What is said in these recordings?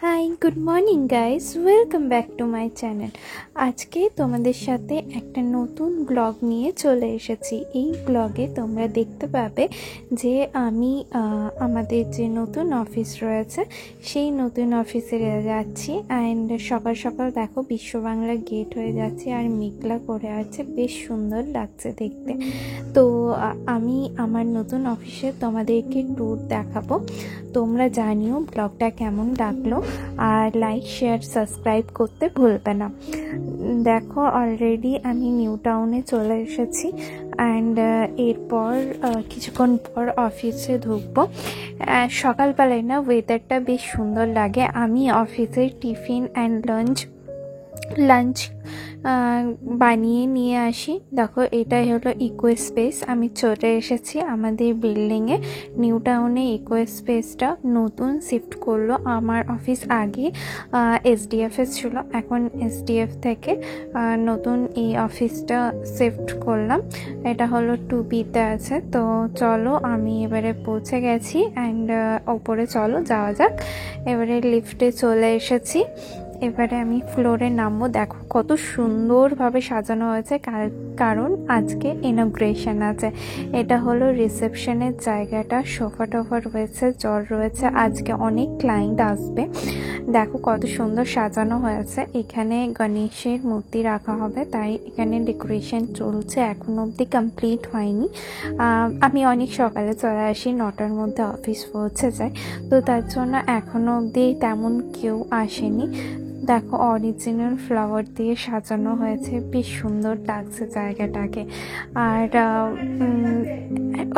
High, good morning guys, welcome back to my channel. আজকে তোমাদের সাথে একটা নতুন ব্লগ নিয়ে চলে এসেছি। এই ব্লগে তোমরা দেখতে পাবে যে আমি আমাদের যে নতুন অফিস রয়েছে সেই নতুন অফিসে যাচ্ছি। অ্যান্ড সকাল সকাল দেখো বিশ্ব বাংলা গেট হয়ে যাচ্ছে আর মেঘলা করে আছে, বেশ সুন্দর লাগছে দেখতে। তো আমি আমার নতুন অফিসে তোমাদেরকে ট্যুর দেখাবো। তোমরা জানিও ব্লগটা কেমন লাগলো, আর লাইক শেয়ার সাবস্ক্রাইব করতে ভুলবে না। দেখো অলরেডি আমি নিউ টাউনে চলে এসেছি অ্যান্ড এরপর কিছুক্ষণ পর অফিসে ঢুকবো। সকালবেলায় না ওয়েদারটা বেশ সুন্দর লাগে। আমি অফিসে টিফিন অ্যান্ড লাঞ্চ বানিয়ে নিয়ে আসি। দেখো এটাই হলো ইকো স্পেস। আমি চলে এসেছি আমাদের বিল্ডিংয়ে। নিউ টাউনে ইকো স্পেসটা নতুন শিফট করলো। আমার অফিস আগে এসডিএফে ছিল, এখন এসডিএফ থেকে নতুন এই অফিসটা শিফট করলাম। এটা হলো 2B-তে আছে। তো চলো আমি এবারে পৌঁছে গেছি অ্যান্ড ওপরে চলো যাওয়া যাক। এবারে লিফটে চলে এসেছি। এবারে আমি ফ্লোরে নামবো। দেখো কত সুন্দরভাবে সাজানো হয়েছে, কারণ আজকে ইনগ্রেশন আছে। এটা হলো রিসেপশনের জায়গাটা, সোফা টোফা রয়েছে, জল রয়েছে, আজকে অনেক ক্লায়েন্ট আসবে। দেখো কত সুন্দর সাজানো হয়েছে। এখানে গণেশের মূর্তি রাখা হবে, তাই এখানে ডেকোরেশন চলছে, এখনো অবধি কমপ্লিট হয়নি। আমি অনেক সকালে চলে আসি, 9টার মধ্যে অফিস পৌঁছে যায়, তো তার জন্য এখনো অবধি তেমন কেউ আসেনি। দেখো অরিজিনাল ফ্লাওয়ার দিয়ে সাজানো হয়েছে, বেশ সুন্দর লাগছে জায়গাটাকে। আর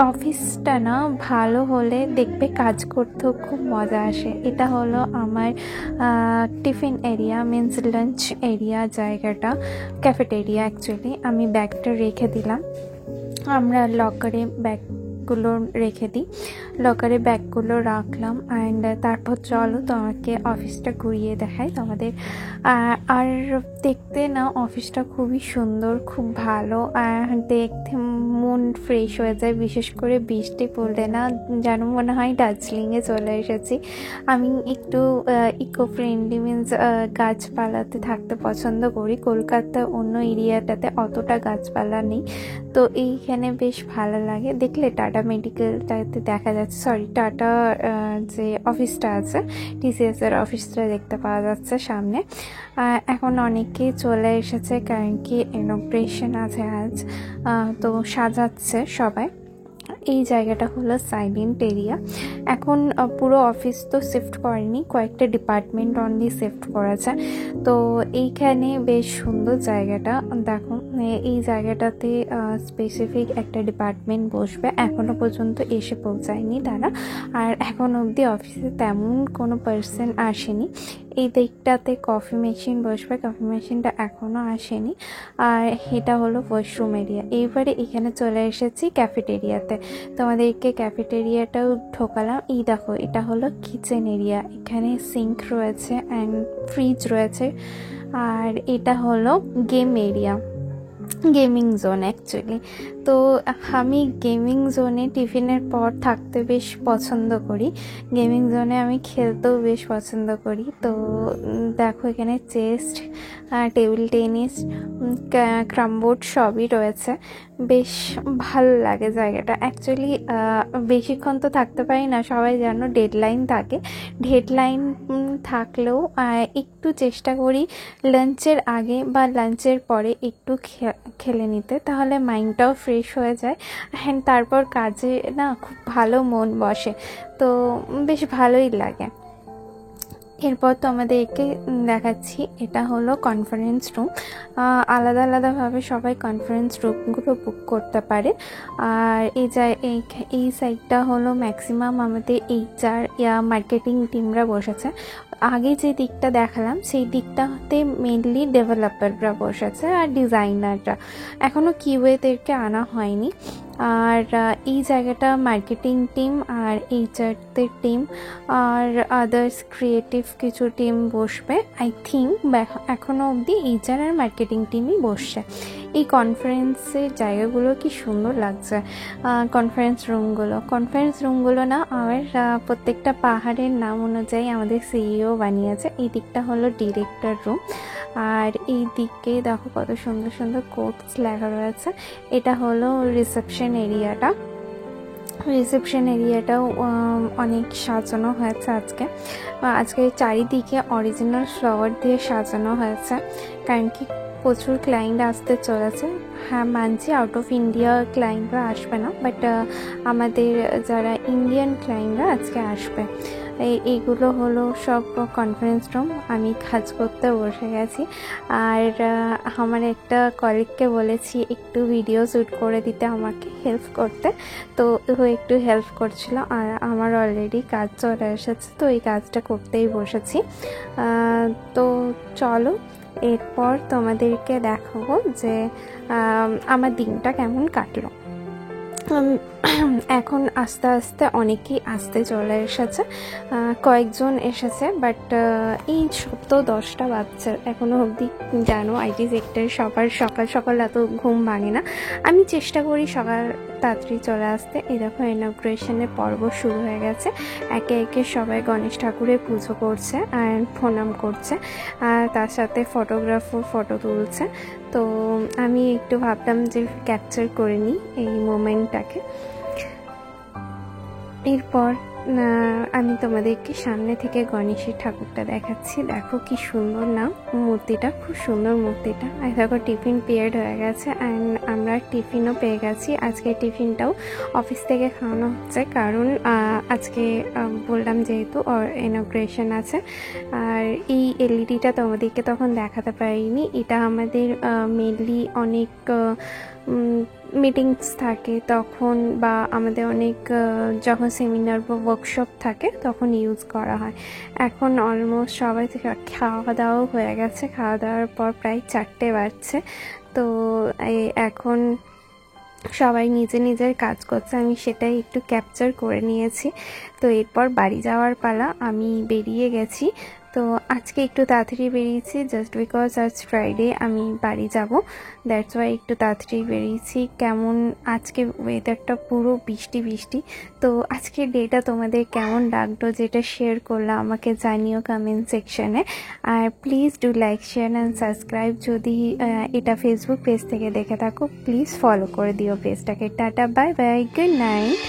অফিসটা না ভালো হলে দেখবে কাজ করতেও খুব মজা আসে। এটা হলো আমার tiffin area, means lunch area জায়গাটা, ক্যাফেটেরিয়া অ্যাকচুয়ালি। আমি ব্যাগটা রেখে দিলাম, আমরা লকারে ব্যাগগুলো রেখে দিই, লকারে ব্যাগগুলো রাখলাম। অ্যান্ড তারপর চলো তোমাকে অফিসটা ঘুরিয়ে দেখাই তোমাদের। আর দেখতে না অফিসটা খুবই সুন্দর, খুব ভালো, দেখতে মন ফ্রেশ হয়ে যায়। বিশেষ করে বৃষ্টি পড়লে না যেন মনে হয় দার্জিলিংয়ে চলে এসেছি। আমি একটু ইকো ফ্রেন্ডলি মিন্স গাছপালাতে থাকতে পছন্দ করি। কলকাতা অন্য এরিয়াটাতে অতটা গাছপালা নেই, তো এইখানে বেশ ভালো লাগে। দেখলে টাটা মেডিকেলটাতে দেখা যাচ্ছে, সরি টাটা যে অফিসটা আছে TCS এর অফিসটা দেখতে পাওয়া যাচ্ছে সামনে। এখন অনেকেই চলে এসেছে, কারণ কি ইনগ্রেশন আছে আজ, তো সাজাচ্ছে সবাই। এই জায়গাটা হলো সাইলেন্ট এরিয়া। এখন পুরো অফিস তো শিফট করেনি, কয়েকটা ডিপার্টমেন্ট অনলি শিফট করেছে। তো এইখানে বেশ সুন্দর জায়গাটা। দেখো এই জায়গাটাতে স্পেসিফিক একটা ডিপার্টমেন্ট বসবে, এখনও পর্যন্ত এসে পৌঁছায়নি তারা। আর এখন অবধি অফিসে তেমন কোনো পার্সন আসেনি। এই দিকটাতে কফি মেশিন বসবে, কফি মেশিনটা এখনও আসেনি। আর এটা হলো ওয়াশরুম এরিয়া। এইবারে এখানে চলে এসেছি ক্যাফেটেরিয়াতে, তোমাদেরকে ক্যাফেটেরিয়াটাও ঢোকালাম। এই দেখো এটা হলো কিচেন এরিয়া, এখানে সিঙ্ক রয়েছে অ্যান্ড ফ্রিজ রয়েছে। আর এটা হলো game area, gaming zone actually. তো আমি গেমিং জোনে টিফিনের পর থাকতে বেশ পছন্দ করি, গেমিং জোনে আমি খেলতেও বেশ পছন্দ করি। তো দেখো এখানে চেস্ট, টেবিল টেনিস, ক্রামবোর্ড সবই রয়েছে, বেশ ভালো লাগে জায়গাটা। অ্যাকচুয়ালি বেশিক্ষণ তো থাকতে পারি না, সবাই জানো ডেডলাইন থাকে। ডেডলাইন থাকলেও একটু চেষ্টা করি লাঞ্চের আগে বা লাঞ্চের পরে একটু খেলে নিতে, তাহলে মাইন্ডটাও ফ্রেশ হয়ে যায় অ্যান্ড তারপর কাজে না খুব ভালো মন বসে, তো বেশ ভালোই লাগে। এরপর তো আমাদেরকে দেখাচ্ছি, এটা হলো কনফারেন্স রুম। আলাদা আলাদাভাবে সবাই কনফারেন্স রুমগুলো বুক করতে পারে। আর এই সাইডটা হলো ম্যাক্সিমাম আমাদের HR মার্কেটিং টিমরা বসেছে। আগে যে দিকটা দেখালাম সেই দিকটাতে মেনলি ডেভেলপাররা বসেছে আর ডিজাইনাররা, এখনও কিউএদেরকে আনা হয়নি। আর এই জায়গাটা মার্কেটিং টিম আর এইচআরদের টিম আর আদার্স ক্রিয়েটিভ কিছু টিম বসবে। আই থিঙ্ক এখনও অবধি এইচআর আর মার্কেটিং টিমই বসছে। এই কনফারেন্সের জায়গাগুলো কি সুন্দর লাগছে, কনফারেন্স রুমগুলো না আমার প্রত্যেকটা পাহাড়ের নাম অনুযায়ী আমাদের সিইও বানিয়েছে। এই দিকটা হলো ডিরেক্টর রুম, আর এই দিকে দেখো কত সুন্দর সুন্দর কোটস লেখা রয়েছে। এটা হলো রিসেপশন এরিয়াটাও অনেক সাজানো হয়েছে আজকে চারিদিকে অরিজিনাল ফ্লাওয়ার দিয়ে সাজানো হয়েছে, কারণ কি প্রচুর ক্লায়েন্ট আসতে চলেছে। হ্যাঁ মানছি আউট অফ ইন্ডিয়া ক্লায়েন্টরা আসবে না, বাট আমাদের যারা ইন্ডিয়ান ক্লায়েন্টরা আজকে আসবে। এইগুলো হলো সব কনফারেন্স রুম। আমি কাজ করতে বসে গেছি, আর আমার একটা কলিগকে বলেছি একটু ভিডিও শ্যুট করে দিতে, আমাকে হেল্প করতে, তো ও একটু হেল্প করছিল। আর আমার অলরেডি কাজ চলে এসেছে, তো এই কাজটা করতেই বসেছি। তো চলো এরপর তোমাদেরকে দেখাবো যে আমার দিনটা কেমন কাটলো। এখন আস্তে আস্তে অনেকেই আসতে চলে এসেছে, কয়েকজন এসেছে, বাট এই সপ্তাহ 10টা বাজছে এখনও অবধি। জানো আইটি সেক্টর সবার সকাল এত ঘুম ভাঙে না। আমি চেষ্টা করি সকাল তাড়াতাড়ি চলে আসতে। এই দেখো ইনগ্রেশনের পর্ব শুরু হয়ে গেছে, একে একে সবাই গণেশ ঠাকুরের পুজো করছে আর প্রণাম করছে, আর তার সাথে ফটোগ্রাফার ফটো তুলছে। তো আমি একটু ভাবলাম যে ক্যাপচার করে নিই এই মোমেন্টটাকে। এরপর আমি তোমাদেরকে সামনে থেকে গণেশের ঠাকুরটা দেখাচ্ছি। দেখো কি সুন্দর না মূর্তিটা, খুব সুন্দর মূর্তিটা। আর দেখো টিফিন পিরিয়ড হয়ে গেছে, অ্যান্ড আমরা টিফিনও পেয়ে গেছি। আজকে টিফিনটাও অফিস থেকে খাওয়ানো হচ্ছে, কারণ আজকে বললাম যেহেতু ইনগ্রেশন আছে। আর এই এলইডিটা তোমাদেরকে তখন দেখাতে পারিনি, এটা আমাদের মেনলি অনেক মিটিংস থাকে তখন, বা আমাদের অনেক যখন সেমিনার বা ওয়ার্কশপ থাকে তখন ইউজ করা হয়। এখন অলমোস্ট সবাই খাওয়া দাওয়াও হয়ে গেছে, খাওয়া দাওয়ার পর প্রায় 4টে বাজছে। তো এখন সবাই নিজের কাজ করছে, আমি সেটাই একটু ক্যাপচার করে নিয়েছি। তো এরপর বাড়ি যাওয়ার পালা। আমি বেরিয়ে গেছি, তো আজকে একটু তাড়াতাড়ি বেরিয়েছি জাস্ট বিকজ আজ ফ্রাইডে, আমি বাড়ি যাব, দ্যাটস ওয়াই একটু তাড়াতাড়ি বেরিয়েছি। কেমন আজকে ওয়েদারটা পুরো বৃষ্টি। তো আজকের ডেটা তোমাদের কেমন লাগলো যেটা শেয়ার করলাম আমাকে জানিও কমেন্ট সেকশনে। আর please do like share and subscribe. যদি এটা ফেসবুক পেজ থেকে দেখে থাকো প্লিজ ফলো করে দিও পেজটাকে। Tata, bye bye, good night.